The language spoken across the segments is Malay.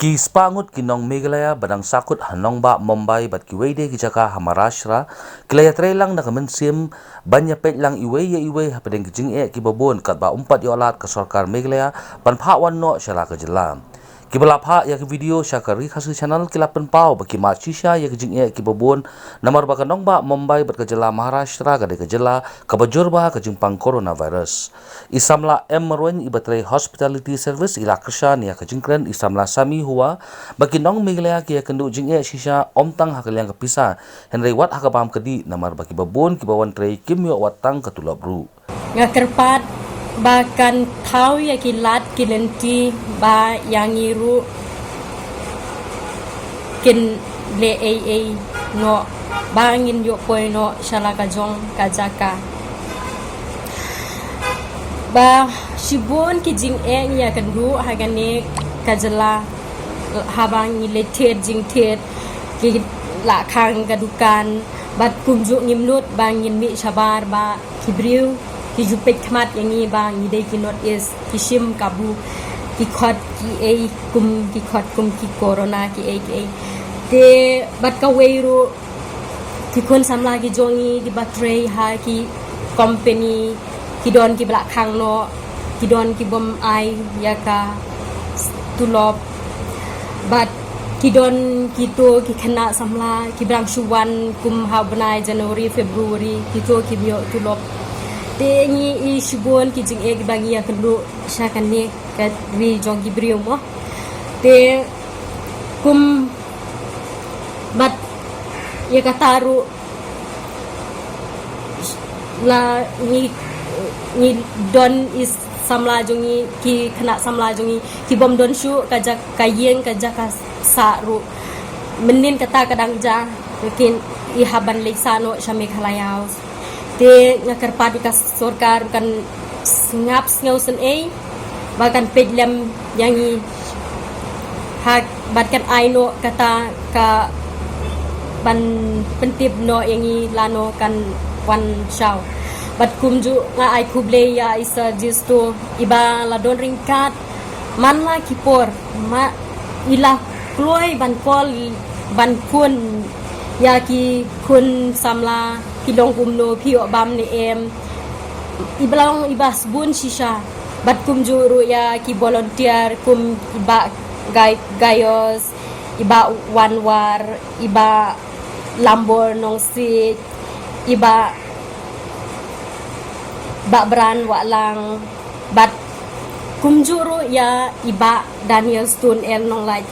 Ki spangut ki Nong Meghalaya badang Sahkut hanong ba Mumbai bat ki wede ki jaka Maharashtra kilaya lang na kamensim banya pet lang iwe ya iwe hapadeng kijing ki babon kat ba umpat yolat ke sarkar Meghalaya pan pha wan no syala ke jelam ki balapha ya ki video syakar RiKhasi channel kilapan pau baki ma chisha ya kijing ki babon namar ba kanong ba Mumbai bat ke jela Maharashtra ka de ke jela ka bajur ba ka jingpang coronavirus isamla emroin ibatre hospitality service ila kersha ni ya kejingkren isamla sami huwa bagi Nong Meghalaya ki kendu jing shisha omtang hakaliang kapisa henry wat hakapam kedi namar bagi babon ki bawan trei kimyo watang katulab ru ngakerpat bahkan tahu ya kilat kilenti ba yang iru kin le no bangin yo poi no shalaka jong kajaka ba shibon ki jing ya kendu hagane kajala habang iletet jing tet ki la khang gadukan bat kumju ngimnut bangin mi shabar ba kibriu ki jupek khmat yang ni bang ide ki not is ki shim kabu ki khot ki kum ki khot kum ki corona ki te bat ka weiru ki kon samla ki jongi ki batray ha ki company ki don ki blak khang no ki don ki bom ai ya ka tulop bat ki don ki to ki khana samla ki brang shuwan kum ha banai January February ki to ki bio tulop te ni ishibon ki jing ki bangi ya kelu syakan ni ka ri jong ki brio mo te kum bat ya kataru la ni don is samla jongi ki kena samla jongi ki bom don shu kajak kayeng kajak saru menin kata kadang ja mungkin ihaban leksano Nong Meghalaya te ngakerpat ka sarkar kan ngap ngausen bahkan pedlem yang hak batkan aino kata ka ban pentip no yang lano kan wan shaw bat kumju nga ai kuble ya isa jisto iba la don ringkat man la kipor ma ila kloy ban kol ban kun ya ki kun samla kilong umno pio bam ni ibalong ibas bun shisha bat kumjuru ya ki volunteer kum iba gayos iba wanwar iba lambor nong sit iba bran walang bat kumjuru ya iba Daniel Stone nong like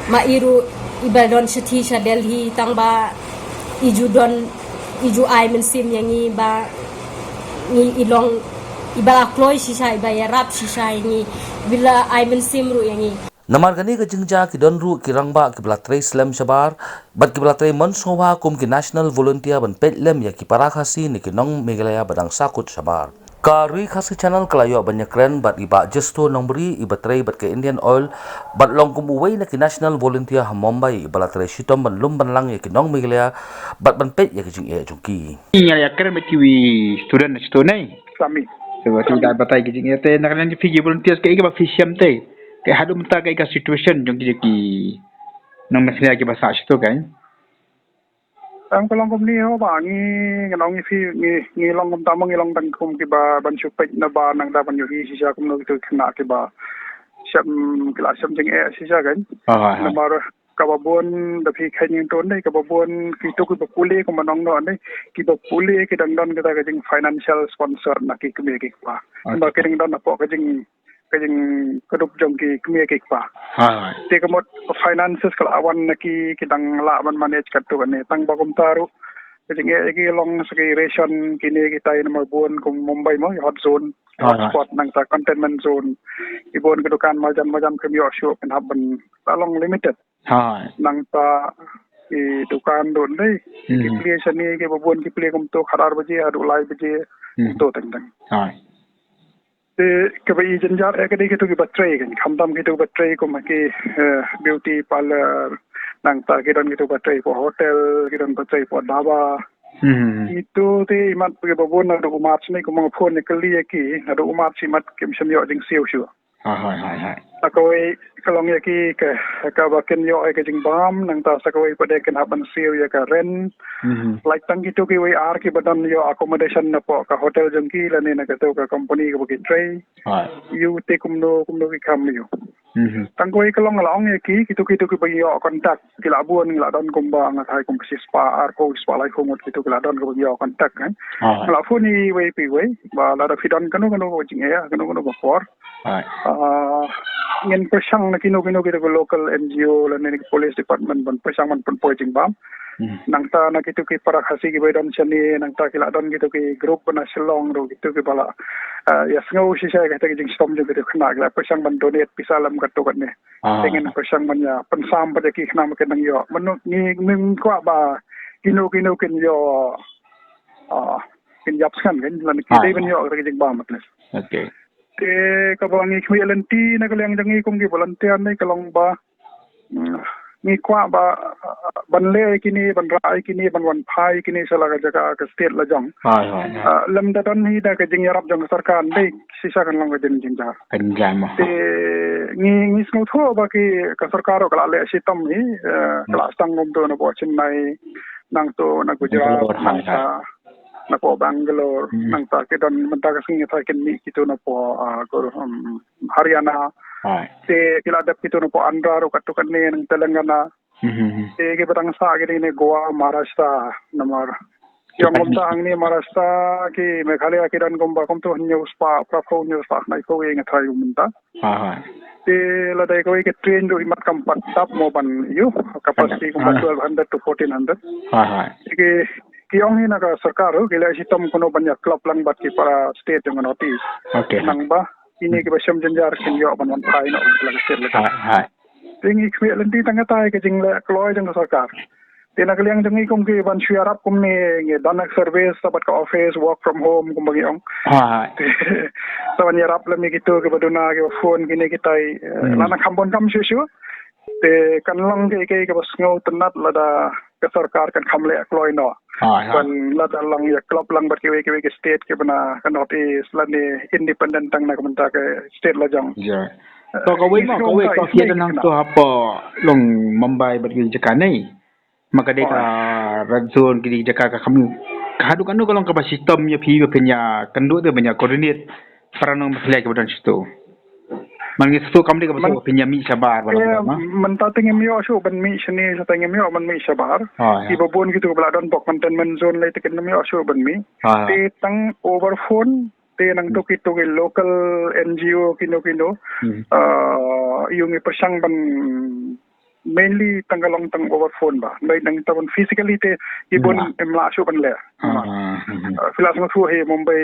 mairu iba don shati sha Delhi tangba iju ai mensim yang ni ba ni ilong iba kloy shisha iba Iarap shisha ni bila ai mensim ru yang ni namar gani ke jingja ki don ru ki rangba ki blatre slam shabar bat ki blatre mon sowa kum ki national volunteer ban petlem ya ki RiKhasi ni ki Nong Meghalaya badang Sahkut shabar ka RiKhasi channel kalayo banyak keren bat iba jesto nombri iba tre bat ke Indian oil bat long kum uway na ki national volunteer ha Mumbai iba latre shitom ban lumban lang ya ki Nong Meghalaya bat ban pet ya ki jing jungki ya keren met ki student nai Sami. so tidak batai ki jing te nakalan ki volunteers ke ba fisham te ke hadu menta ke ka situation jong ki Nong Meghalaya ki bahasa itu kan Ang kalong kum ni ho ba ngi nong ngi long kum tamang ilong tang kum ki ba ban supek na ba nang da ban yu hi sisa kum no ki khna ki ba syam kila syam jing sisa kan na bar ka ba bon da phi khain ton dai ka ba bon ki to ki ba puli ko manong no dai ki ba puli ki dang don ka jing financial sponsor na ki kme ki pa ba ki dang don na po ka jing kedup jong ki kme ki pa te ka mot finances kala awan na ki dang la man manage ka to ne tang ba kum taru jing ki long sa ki ration ki ne ki tai na bon kum Mumbai mo hot zone hotspot nang ta containment zone ibon ke dukan majam kami show kan haban long limited nang ta ki dukan don dai ki play sani ke babon ki play kum to kharar baje adu lai baje to tang te ke bai janjar ke dei ke to ki batray kan khamdam ke to batray ko ma ki beauty parlor nang ta ke don ke to batray ko hotel ke don batray ko dhaba Itu ti imat pagi babon na do umat ni ko mga phone ni kali ki na do umat si mat kim samyo ding siu siu. Hai. sakawai kalong yaki ka bakin yo ay kajing bam nang ta sakawai pada ken haban siu ya ka ren like tang gitu ki we ar ki badan yo accommodation na po ka hotel jengki la ne na ka to ka company ka bagi tray you te kumno ki kam yo tang koi kalong laong yaki gitu ki bagi yo kontak ki la buan la don kumba ang thai kum si spa ar ko spa lai ko ngot gitu la don ka bagi yo kontak kan la fu ni we pi we ba la da fidon kanu jing ya kanu ba for ngin persang na kino kita local NGO la ni police department ban persang man pun pojing bam nang ta na kitu ki para khasi ki badan chani nang ta kila don gitu ki group na silong ro gitu ki bala ya sngo si saya kata ki jing stom jo gitu khna la persang ban donate pisalam ka to kan ne tengen persang man ya pensam pada ki khna ma kenang yo menu ni ming kwa ba kino kin yo kin yap skan kan lan ki dei ban yo ka jing bam matles okay te kabangi kwi LNT na kalang jangi kung gi volunteer na kalong ba ni kwa ba banle kini banrai kini banwan phai kini sala ka jaga ka state la jong lam da don hi da ka jing Iarap jong sarkar dei sisa kan lang ka jing ja kan jam te ni sngo tho ba ki ka sarkar ka le sitam hi kala stang ngom do na bo Chennai nang to na Gujarat na po Bangalore nang ta ke don menta ka singi ta ken ni kito na po Haryana te kiladap kito na po Andhra ro katukan ni nang Telangana te ke batang sa ke ni Goa Maharashtra namar yang ngomta ang ni Maharashtra ki Meghalaya ki dan gomba kom to news pa prapo news pa na ko ing thai umenta te la dai ko ke train do imat kam pat tap mo ban yu capacity ko 1200 to 1400 ke kiong ni naga sarkar gila sitam kuno banyak club lang bat ki para state yang notice nang ba ini ke basam janjar kin yo ban pai no lang state la tingi kwi lenti tanga tai ke jing le kloy jang sarkar tina kaliang jangi kum ki ban Iarap kum ni nge danak service sabat ka office work from home kum bagi ong so ban Iarap le mi gitu ke baduna ke phone kini kitai lana khambon kam shu te kanlang ke bas ngau tenat lada ke sarkar kan khamle kloy no ban lada lang ya club lang bar ke state ke bana kan notice lani independent tang na kamenta ke state la jang to ka we ko kia nang to hapo long Mumbai bar ki jaka nei maka de ka radzon ki jaka ka kham khadu kanu kalong ka system ya phi penya kandu de banyak coordinate paranong maslek badan situ mangi sto kamli ka baso pinya mi sabar bala ma menta tengem yo shu ban mi shini sa tengem yo man mi sabar ki babon gitu bala don bok containment zone lai tekem yo shu ban mi te tang over phone te nang to local NGO kino yung ipasang ban mainly tanggalong tang over phone ba may nang tabon physically te ibon emla shu ban le filas mo thu he Mumbai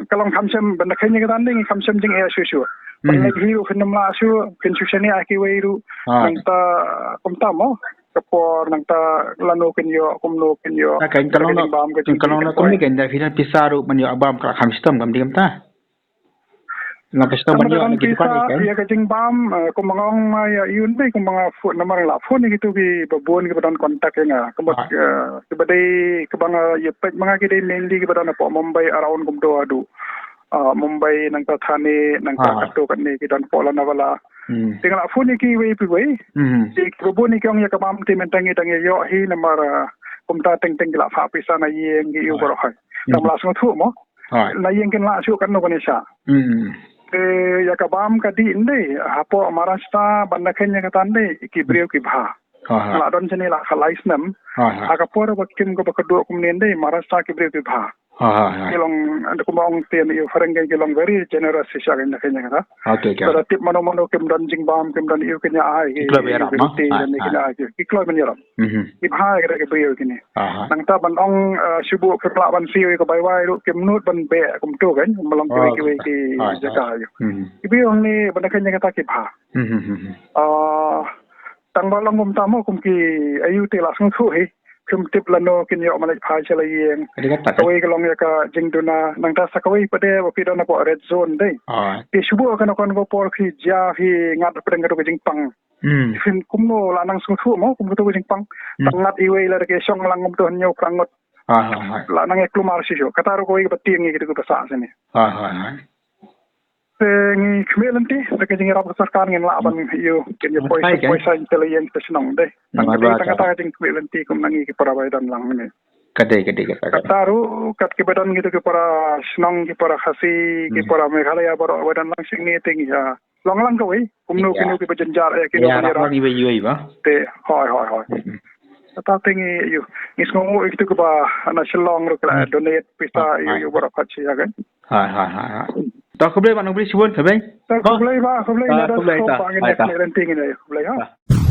kalong kamsem banda kanya katanding kamsem jing air shu ban like hiu khnam la shu kin shu shani aki weiru nang ta komta mo kapor nang ta lano kin yo kumno kin yo kan kalong na kumi kan da fina pisaru man yo abam ka kamstam kam digam ta na pesta man yo gitu kan ya kajing bam kumangong ya yun be kumanga phone namar la phone gitu ki babon ki badan kontak nga kebot kebadai kebanga ya pet mga ki mainly ki badan po Mumbai around kumdo adu Mumbai nang ta Thane nang ta kato kan ni ki dan pola na wala tingala phone ki we pi we ki babon ki ong ya kabam ti mentangi tangi yo hi namar kumta teng la fa pisa na yeng ki yu baro hai tamla sung thu mo na yeng ken la shu kan no banisha ya kabam kadi inde hapo Maharashtra banda kenya katande ki breu ki bha la don chene la khalais nam akapor bakim ko bakado kumnende Maharashtra ki breu ki bha kilong anda kumong tian yu farengge kilong very generous sisa kenya kata kada tip mano kim dan jing bam kim dan yu kenya ai ki klo ben yaram ki bha kada ki breu kini nang ta ban ong subu kepla ban siu ko bai wai ru kim nut ban be kum tu kan malong ki jaka yu ki breu ni banda kenya kata ki bha tang balong kum tamo kum ki ayu te la sung thu he kum tip lano kin yo malai phai chala yeng kawai kalong ya ka jingduna nang ta sakawai pade wapi dona po red zone dei ti subu kan kon go por khi ja hi ngat pedeng ka jingpang fin kumno la nang sung thu mo kum to jingpang tangat iwei la ke song lang ngom to nyo prangot la nang eklumar si jo kataro ko i bating ngi gitu ka sa sini ngi kmelanti saka jing rap sarkar ngin la ban yu ken yo poisa intelligence senong de tanga jing kmelanti kum nangi ki para baidan lang ni Kadai kataru kat ki badan gitu ki para senong ki para khasi ki para meghalaya baro badan lang sing ni ting ya long lang kawai kumno kinu ki bajanjar ya kinu ya rap gi bai ba te hoi ta tingi yu ngisngo itu ke ba ana shillong ro kala donate pisa yu baro khachi ya kan ha ta khuble ba nobri sibon khabai ta khuble na da ko pa ngi nek len tingi ne khuble ha